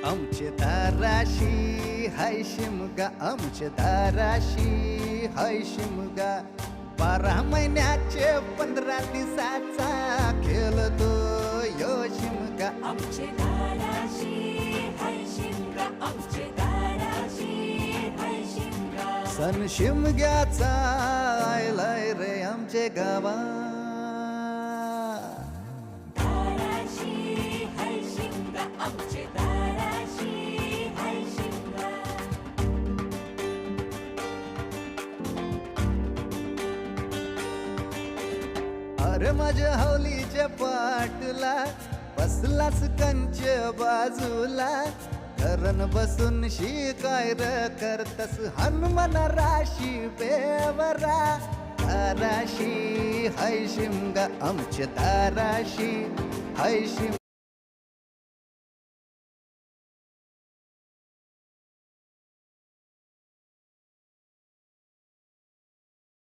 आमचे दाराशी हाय शिमगा, आमचे दाराशी हाय शिमगा. 12 महिन्याचे 15 दिवसाचा खेळतो यो शिमगा. आमचे दाराशी हाय शिमगा, आमचे दाराशी हाय शिमगा. सण शिमग्याचा आयलाय रे आमचे गावा. दाराशी हाय शिमगा, आमचे दाराशी हाय शिमगा. अरे माझ्या हौलीच्या पाटला बसलास कंच बाजूला. धरण बसून शिकाय र करतस हनुमान राशी बेवरा. दाराशी हाय शिमगा, आमच्या दाराशी हाय शिमगा.